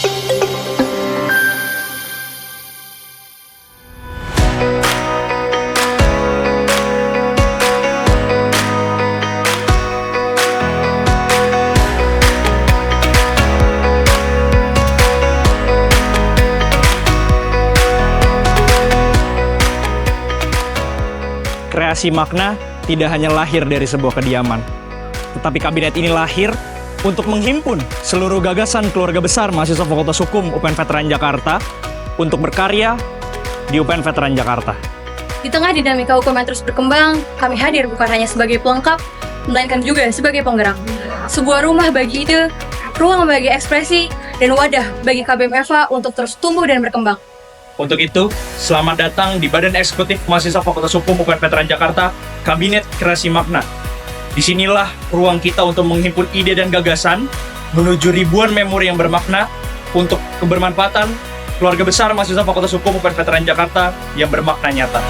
Kreasi makna tidak hanya lahir dari sebuah kediaman, tetapi kabinet ini lahir untuk menghimpun seluruh gagasan keluarga besar mahasiswa Fakultas Hukum UPN Veteran Jakarta untuk berkarya di UPN Veteran Jakarta. Di tengah dinamika hukum yang terus berkembang, kami hadir bukan hanya sebagai pelengkap, melainkan juga sebagai penggerak. Sebuah rumah bagi ide, ruang bagi ekspresi, dan wadah bagi KBM EVA untuk terus tumbuh dan berkembang. Untuk itu, selamat datang di Badan Eksekutif Mahasiswa Fakultas Hukum UPN Veteran Jakarta, Kabinet Kreasi Makna. Disinilah ruang kita untuk menghimpun ide dan gagasan menuju ribuan memori yang bermakna untuk kebermanfaatan keluarga besar mahasiswa Fakultas Hukum UPN Veteran Jakarta yang bermakna nyata.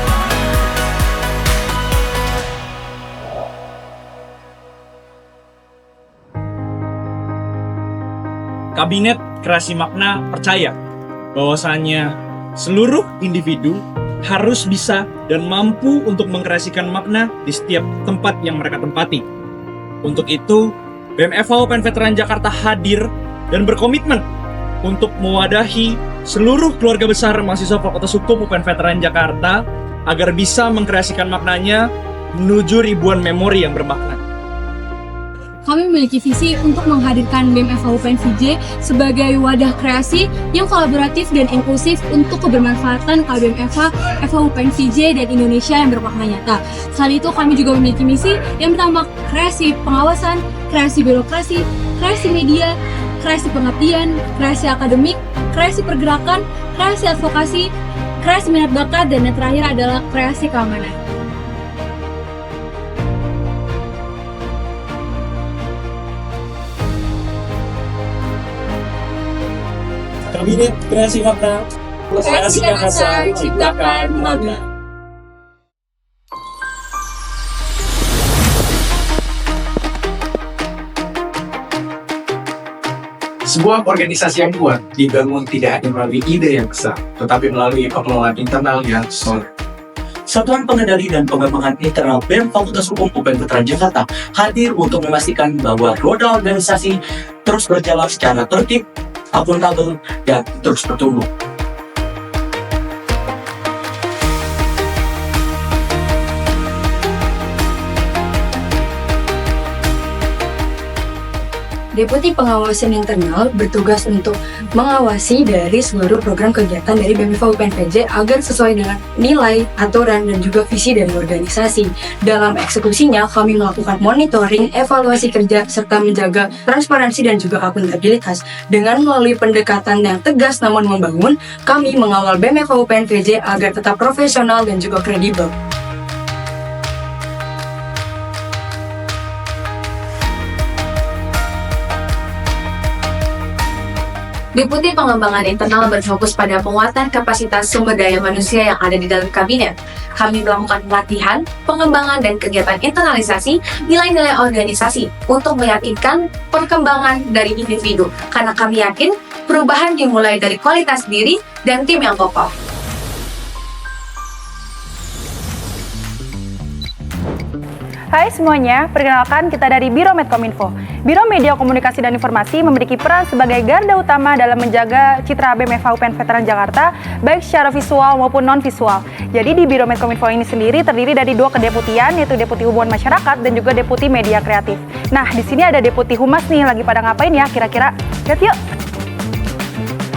Kabinet Kreasi Makna percaya bahwasannya seluruh individu harus bisa dan mampu untuk mengkreasikan makna di setiap tempat yang mereka tempati. Untuk itu, BEM EVA UPN Veteran Jakarta hadir dan berkomitmen untuk mewadahi seluruh keluarga besar mahasiswa Fakultas Hukum UPN Veteran Jakarta agar bisa mengkreasikan maknanya menuju ribuan memori yang bermakna. Kami memiliki visi untuk menghadirkan BEM EVA UPN VJ sebagai wadah kreasi yang kolaboratif dan inklusif untuk kebermanfaatan KBM EVA UPN VJ dan Indonesia yang bermakna nyata. Selain itu, kami juga memiliki misi yang pertama, kreasi pengawasan, kreasi birokrasi, kreasi media, kreasi pengabdian, kreasi akademik, kreasi pergerakan, kreasi advokasi, kreasi minat bakat, dan yang terakhir adalah kreasi keamanan. Kabinet Kreasi Makna, kreasikan asa, ciptakan makna. Sebuah organisasi yang kuat dibangun tidak hanya melalui ide yang besar, tetapi melalui pengelolaan internal yang solid. Satuan Pengendali dan Pengembangan Internal BEM Fakultas Hukum UPN Veteran Jakarta hadir untuk memastikan bahwa roda organisasi terus berjalan secara tertib, akuntabel, dan terus bertumbuh. Deputi Pengawasan Internal bertugas untuk mengawasi dari seluruh program kegiatan dari BEM EVA UPN VJ agar sesuai dengan nilai, aturan, dan juga visi dari organisasi. Dalam eksekusinya, kami melakukan monitoring, evaluasi kerja, serta menjaga transparansi dan juga akuntabilitas. Dengan melalui pendekatan yang tegas namun membangun, kami mengawal BEM EVA UPN VJ agar tetap profesional dan juga kredibel. Deputi Pengembangan Internal berfokus pada penguatan kapasitas sumber daya manusia yang ada di dalam kabinet. Kami melakukan pelatihan, pengembangan, dan kegiatan internalisasi nilai-nilai organisasi untuk meyakinkan perkembangan dari individu. Karena kami yakin perubahan dimulai dari kualitas diri dan tim yang kokoh. Hai semuanya, perkenalkan kita dari Biro Medkominfo. Biro Media Komunikasi dan Informasi memiliki peran sebagai garda utama dalam menjaga citra BEM EVA UPN Veteran Jakarta, baik secara visual maupun non-visual. Jadi di Biro Medkominfo ini sendiri terdiri dari 2 kedeputian, yaitu Deputi Hubungan Masyarakat dan juga Deputi Media Kreatif. Nah, di sini ada Deputi Humas nih, lagi pada ngapain ya kira-kira? Lihat yuk!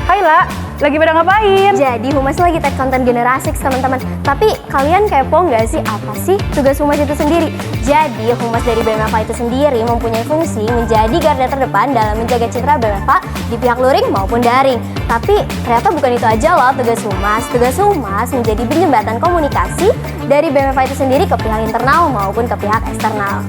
Hai La, lagi pada ngapain? Jadi Humas lagi tag konten generasi teman-teman. Tapi kalian kepo nggak sih apa sih tugas Humas itu sendiri? Jadi Humas dari BEM EVA itu sendiri mempunyai fungsi menjadi garda terdepan dalam menjaga citra BEM EVA di pihak luring maupun daring. Tapi ternyata bukan itu aja loh tugas Humas. Tugas Humas menjadi penjembatan komunikasi dari BEM EVA itu sendiri ke pihak internal maupun ke pihak eksternal.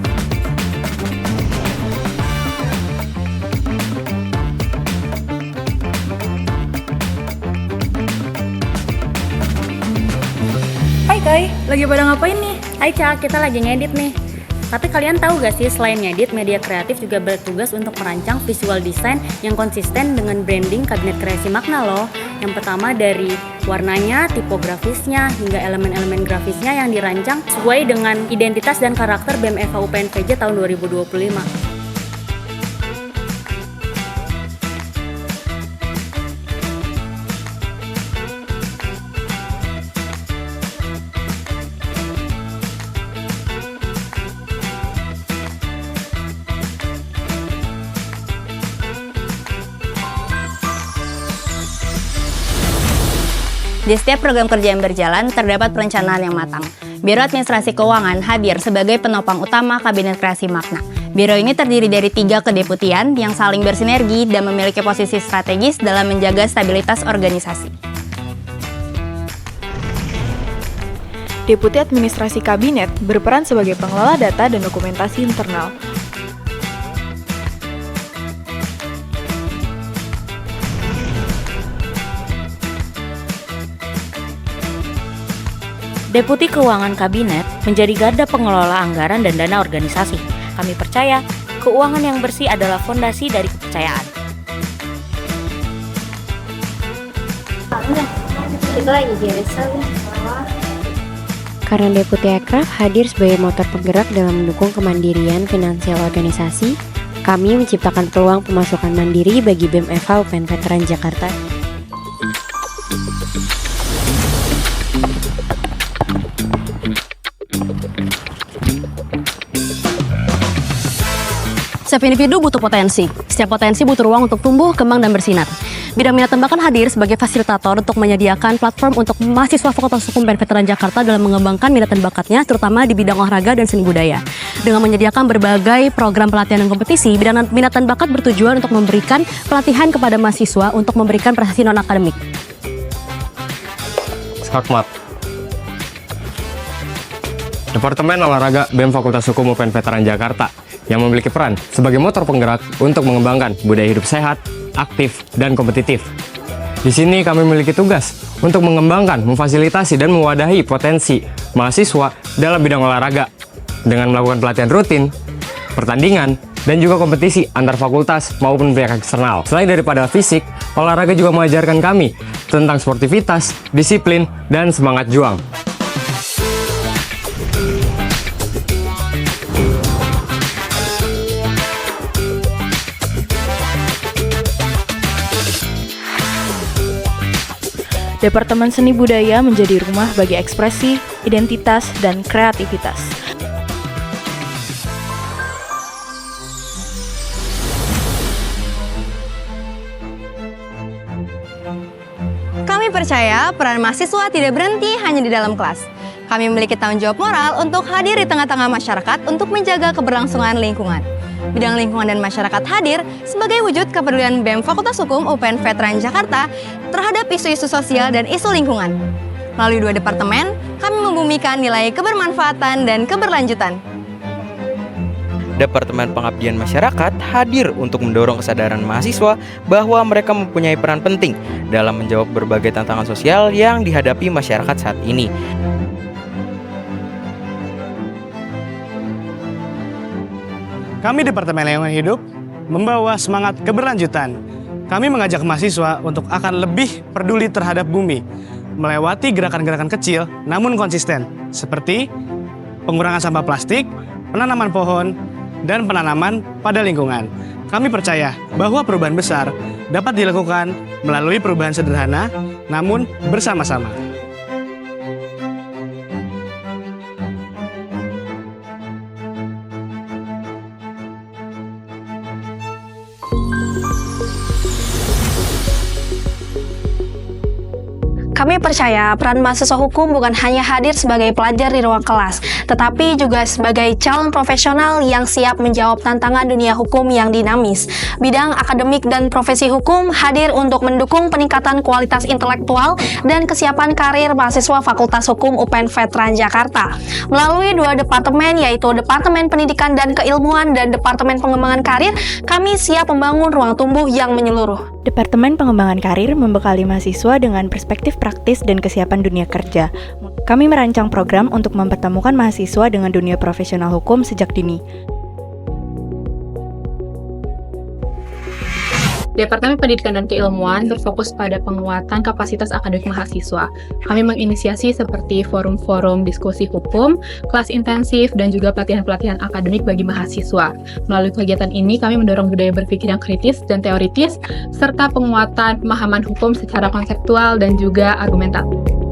Hai Kai, lagi pada ngapain nih? Hai Cak, kita lagi ngedit nih. Tapi kalian tahu gak sih, selain ngedit, media kreatif juga bertugas untuk merancang visual design yang konsisten dengan branding Kabinet Kreasi Makna loh. Yang pertama dari warnanya, tipografisnya, hingga elemen-elemen grafisnya yang dirancang sesuai dengan identitas dan karakter BEM FH UPN VJ tahun 2025. Di setiap program kerja yang berjalan, terdapat perencanaan yang matang. Biro Administrasi Keuangan hadir sebagai penopang utama Kabinet Kreasi Makna. Biro ini terdiri dari 3 kedeputian yang saling bersinergi dan memiliki posisi strategis dalam menjaga stabilitas organisasi. Deputi Administrasi Kabinet berperan sebagai pengelola data dan dokumentasi internal. Deputi Keuangan Kabinet menjadi garda pengelola anggaran dan dana organisasi. Kami percaya, keuangan yang bersih adalah fondasi dari kepercayaan. Karena Deputi Ekraf hadir sebagai motor penggerak dalam mendukung kemandirian finansial organisasi, kami menciptakan peluang pemasukan mandiri bagi BEM FH UPN Veteran Jakarta. Setiap individu butuh potensi. Setiap potensi butuh ruang untuk tumbuh, kembang, dan bersinar. Bidang Minat dan Bakat hadir sebagai fasilitator untuk menyediakan platform untuk mahasiswa Fakultas Hukum UPN Veteran Jakarta dalam mengembangkan minat dan bakatnya, terutama di bidang olahraga dan seni budaya. Dengan menyediakan berbagai program pelatihan dan kompetisi, Bidang Minat dan Bakat bertujuan untuk memberikan pelatihan kepada mahasiswa untuk memberikan prestasi non-akademik. Skakmat. Departemen Olahraga BEM Fakultas Hukum UPN Veteran Jakarta yang memiliki peran sebagai motor penggerak untuk mengembangkan budaya hidup sehat, aktif, dan kompetitif. Di sini kami memiliki tugas untuk mengembangkan, memfasilitasi, dan mewadahi potensi mahasiswa dalam bidang olahraga dengan melakukan pelatihan rutin, pertandingan, dan juga kompetisi antar fakultas maupun pihak eksternal. Selain daripada fisik, olahraga juga mengajarkan kami tentang sportivitas, disiplin, dan semangat juang. Departemen Seni Budaya menjadi rumah bagi ekspresi, identitas, dan kreativitas. Kami percaya peran mahasiswa tidak berhenti hanya di dalam kelas. Kami memiliki tanggung jawab moral untuk hadir di tengah-tengah masyarakat untuk menjaga keberlangsungan lingkungan. Bidang lingkungan dan masyarakat hadir sebagai wujud kepedulian BEM Fakultas Hukum UPN Veteran Jakarta terhadap isu-isu sosial dan isu lingkungan. Melalui 2 departemen, kami membumikan nilai kebermanfaatan dan keberlanjutan. Departemen Pengabdian Masyarakat hadir untuk mendorong kesadaran mahasiswa bahwa mereka mempunyai peran penting dalam menjawab berbagai tantangan sosial yang dihadapi masyarakat saat ini. Kami Departemen Lingkungan Hidup membawa semangat keberlanjutan. Kami mengajak mahasiswa untuk akan lebih peduli terhadap bumi, melewati gerakan-gerakan kecil namun konsisten, seperti pengurangan sampah plastik, penanaman pohon, dan penanaman pada lingkungan. Kami percaya bahwa perubahan besar dapat dilakukan melalui perubahan sederhana, namun bersama-sama. Kami percaya peran mahasiswa hukum bukan hanya hadir sebagai pelajar di ruang kelas, tetapi juga sebagai calon profesional yang siap menjawab tantangan dunia hukum yang dinamis. Bidang akademik dan profesi hukum hadir untuk mendukung peningkatan kualitas intelektual dan kesiapan karir mahasiswa Fakultas Hukum UPN Veteran Jakarta. Melalui 2 departemen, yaitu Departemen Pendidikan dan Keilmuan dan Departemen Pengembangan Karir, kami siap membangun ruang tumbuh yang menyeluruh. Departemen Pengembangan Karir membekali mahasiswa dengan perspektif praktis praktis dan kesiapan dunia kerja. Kami merancang program untuk mempertemukan mahasiswa dengan dunia profesional hukum sejak dini. Departemen Pendidikan dan Keilmuan berfokus pada penguatan kapasitas akademik mahasiswa. Kami menginisiasi seperti forum-forum diskusi hukum, kelas intensif, dan juga pelatihan-pelatihan akademik bagi mahasiswa. Melalui kegiatan ini, kami mendorong budaya berpikir yang kritis dan teoritis, serta penguatan pemahaman hukum secara konseptual dan juga argumentatif.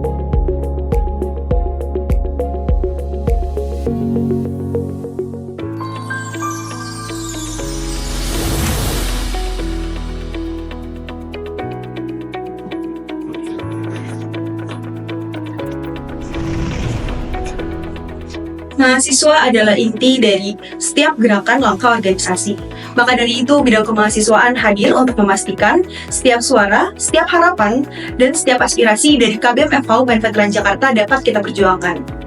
Mahasiswa adalah inti dari setiap gerakan langkah organisasi. Maka dari itu, bidang kemahasiswaan hadir untuk memastikan setiap suara, setiap harapan, dan setiap aspirasi dari KBM FH UPN Veteran Jakarta dapat kita perjuangkan.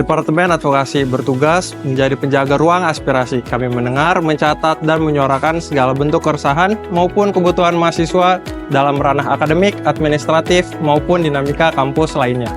Departemen Advokasi bertugas menjadi penjaga ruang aspirasi. Kami mendengar, mencatat, dan menyuarakan segala bentuk keresahan maupun kebutuhan mahasiswa dalam ranah akademik, administratif, maupun dinamika kampus lainnya.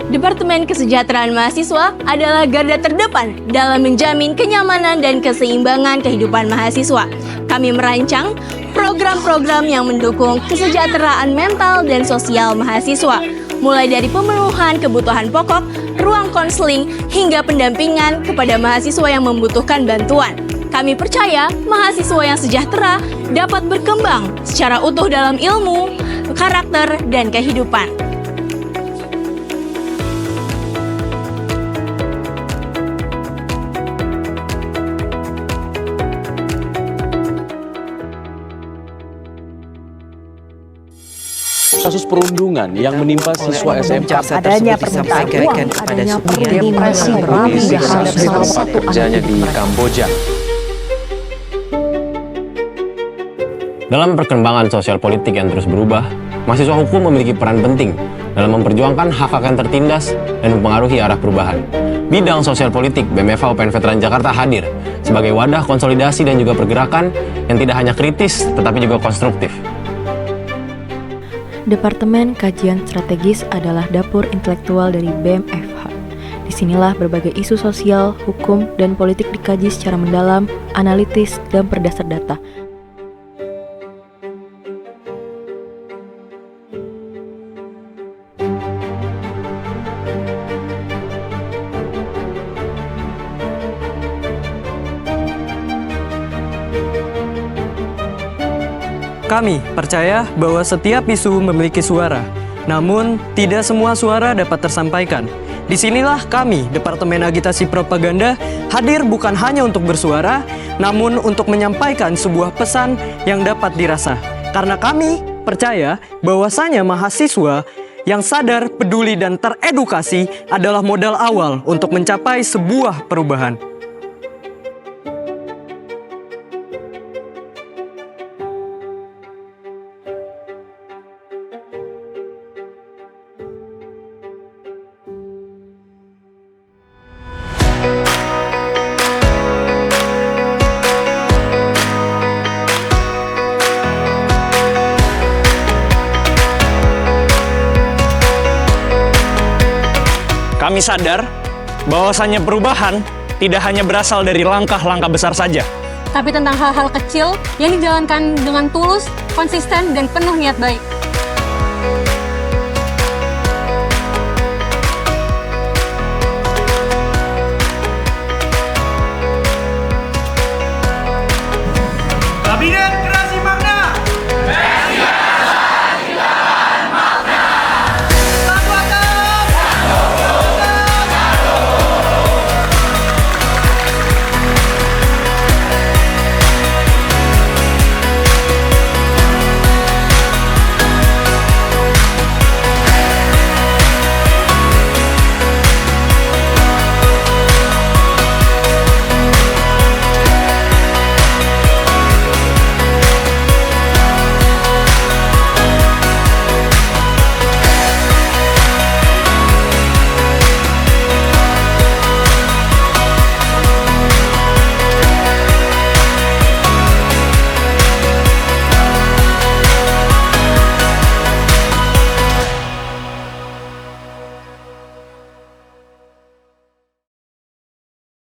Departemen Kesejahteraan Mahasiswa adalah garda terdepan dalam menjamin kenyamanan dan keseimbangan kehidupan mahasiswa. Kami merancang program-program yang mendukung kesejahteraan mental dan sosial mahasiswa, mulai dari pemenuhan kebutuhan pokok, ruang konseling, hingga pendampingan kepada mahasiswa yang membutuhkan bantuan. Kami percaya mahasiswa yang sejahtera dapat berkembang secara utuh dalam ilmu, karakter, dan kehidupan. Kasus perundungan yang menimpa siswa SMK adanya permintaan uang, adanya depresi salah satu kerjanya di Kamboja. Dalam perkembangan sosial politik yang terus berubah, mahasiswa hukum memiliki peran penting dalam memperjuangkan hak-hak yang tertindas dan mempengaruhi arah perubahan. Bidang sosial politik BEM FH UPN Veteran Jakarta hadir sebagai wadah konsolidasi dan juga pergerakan yang tidak hanya kritis tetapi juga konstruktif. Departemen Kajian Strategis adalah dapur intelektual dari BEM FH. Disinilah berbagai isu sosial, hukum, dan politik dikaji secara mendalam, analitis, dan berdasar data. Kami percaya bahwa setiap isu memiliki suara, namun tidak semua suara dapat tersampaikan. Disinilah kami, Departemen Agitasi Propaganda, hadir bukan hanya untuk bersuara, namun untuk menyampaikan sebuah pesan yang dapat dirasa. Karena kami percaya bahwasanya mahasiswa yang sadar, peduli, dan teredukasi adalah modal awal untuk mencapai sebuah perubahan. Kami sadar bahwasannya perubahan tidak hanya berasal dari langkah-langkah besar saja, tapi tentang hal-hal kecil yang dijalankan dengan tulus, konsisten, dan penuh niat baik.